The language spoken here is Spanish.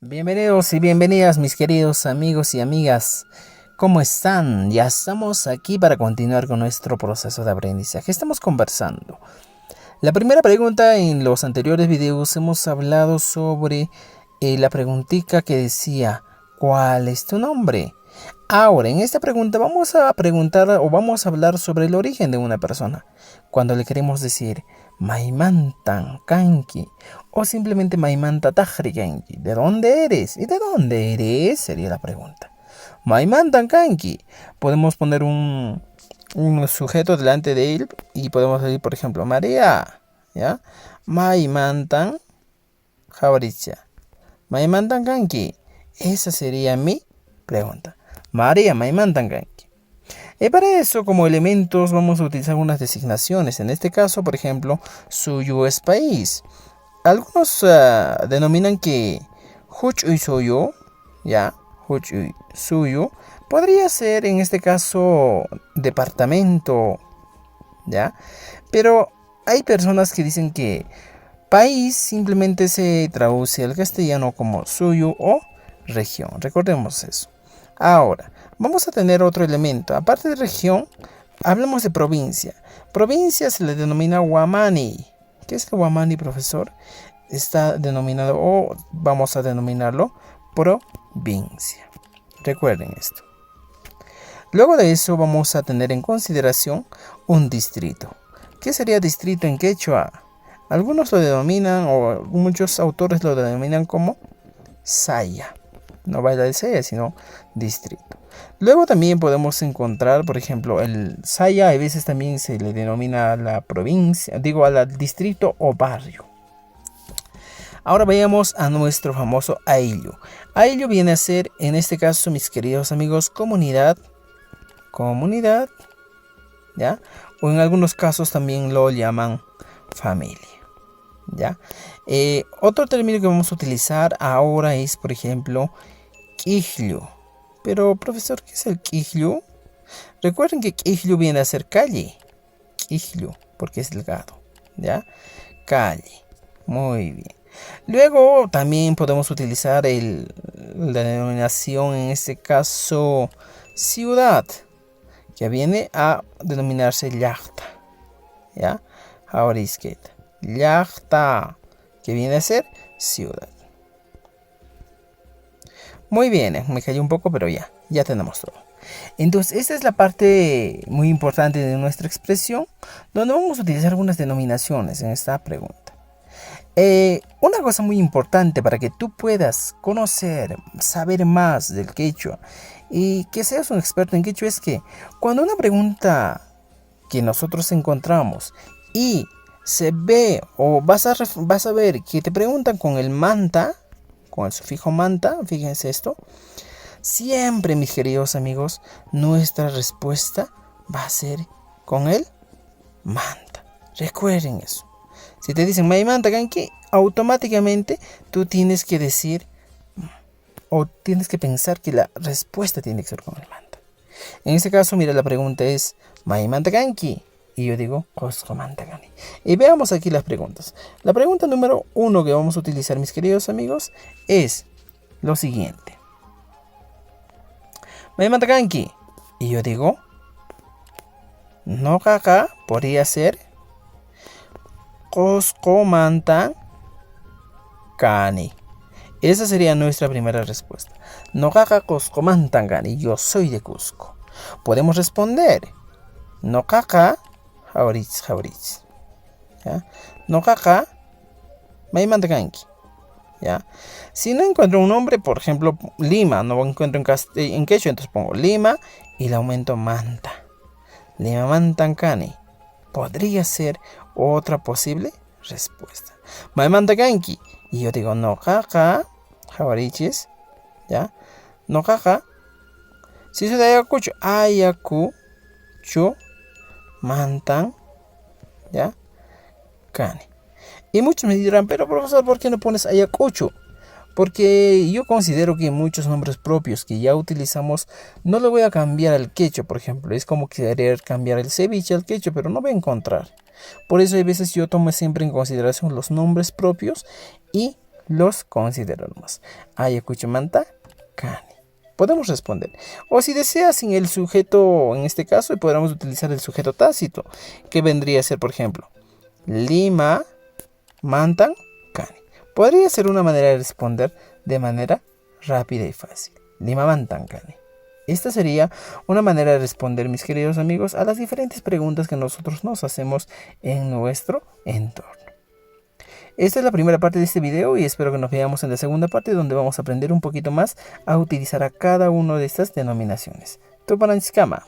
Bienvenidos y bienvenidas mis queridos amigos y amigas. ¿Cómo están? Ya estamos aquí para continuar con nuestro proceso de aprendizaje. Estamos conversando. La primera pregunta, en los anteriores videos hemos hablado sobre la preguntita que decía ¿cuál es tu nombre? Ahora, en esta pregunta vamos a preguntar o vamos a hablar sobre el origen de una persona. Cuando le queremos decir Maimantan Kanki o simplemente Maimanta Tajri Kanki. ¿De dónde eres? ¿Y de dónde eres? Sería la pregunta. Maimantan Kanki. Podemos poner un sujeto delante de él y podemos decir, por ejemplo, María. ¿Ya? Maimantan Jabaricha. Maimantan Kanki. Esa sería mi pregunta. María Maimantan Kanki. Y para eso, como elementos, vamos a utilizar unas designaciones. En este caso, por ejemplo, suyo es país. Algunos denominan que Huchuy suyo, ya, Huchuy suyo, podría ser en este caso departamento, ya. Pero hay personas que dicen que país simplemente se traduce al castellano como suyo o región. Recordemos eso. Ahora, vamos a tener otro elemento. Aparte de región, hablamos de provincia. Provincia se le denomina Wamani. ¿Qué es el Wamani, profesor? Está denominado, o vamos a denominarlo, provincia. Recuerden esto. Luego de eso vamos a tener en consideración un distrito. ¿Qué sería distrito en quechua? Algunos lo denominan, o muchos autores lo denominan como saya. No baila de saya, sino distrito. Luego también podemos encontrar, por ejemplo, el saya, a veces también se le denomina a la provincia, digo, al distrito o barrio. Ahora vayamos a nuestro famoso ayllu. Ayllu viene a ser, en este caso, mis queridos amigos, comunidad, ¿ya? O en algunos casos también lo llaman familia, ¿ya? Otro término que vamos a utilizar ahora es, por ejemplo, Quijllu. Pero, profesor, ¿qué es el Quijllu? Recuerden que Quijllu viene a ser calle. Quijllu, porque es delgado, ¿ya? Calle. Muy bien. Luego también podemos utilizar la denominación, en este caso, ciudad, que viene a denominarse llachta, ¿ya? Ahora izquierda. Llachta, que viene a ser ciudad. Muy bien, me cayó un poco, pero ya tenemos todo. Entonces, esta es la parte muy importante de nuestra expresión, donde vamos a utilizar algunas denominaciones en esta pregunta. Una cosa muy importante para que tú puedas conocer, saber más del quechua y que seas un experto en quechua es que cuando una pregunta que nosotros encontramos y se ve o vas a ver que te preguntan con el manta, con el sufijo manta, fíjense esto, siempre, mis queridos amigos, nuestra respuesta va a ser con el manta. Recuerden eso. Si te dicen Maimanta Kanki, automáticamente tú tienes que decir o tienes que pensar que la respuesta tiene que ser con el manta. En este caso, mira, la pregunta es Maimanta Kanki. Y yo digo, Cosco Manta Kanki. Y veamos aquí las preguntas. La pregunta número 1 que vamos a utilizar, mis queridos amigos, es lo siguiente. Maimanta Kanki. Y yo digo, no kaka podría ser Cusco Manta Kani. Esa sería nuestra primera respuesta. No kaka Cusco Manta Kani. Yo soy de Cusco. Podemos responder. No kaka Jaurich. ¿Ya? No kaka Maimanta Kanki. ¿Ya? Si no encuentro un nombre, por ejemplo, Lima, no encuentro en quechua, entonces pongo Lima y le aumento Manta. Lima Manta Kani. Podría ser otra posible respuesta. Maimanta Kanki. Y yo digo, no kaka Javarichis. ¿Ya? No kaka. Si soy de Ayacucho, Ayacucho Mantan, ¿ya? Kani. Y muchos me dirán, pero profesor, ¿por qué no pones Ayacucho? Porque yo considero que muchos nombres propios que ya utilizamos no lo voy a cambiar al quechua, por ejemplo. Es como querer cambiar el ceviche al quechua, pero no voy a encontrar. Por eso hay veces yo tomo siempre en consideración los nombres propios y los consideramos. Ayacuchumanta, cani. Podemos responder. O si deseas sin el sujeto, en este caso, podríamos utilizar el sujeto tácito, que vendría a ser, por ejemplo, Lima, mantan, cani. Podría ser una manera de responder de manera rápida y fácil. Lima, mantan, cani. Esta sería una manera de responder, mis queridos amigos, a las diferentes preguntas que nosotros nos hacemos en nuestro entorno. Esta es la primera parte de este video y espero que nos veamos en la segunda parte, donde vamos a aprender un poquito más a utilizar a cada una de estas denominaciones. Tupananchikama.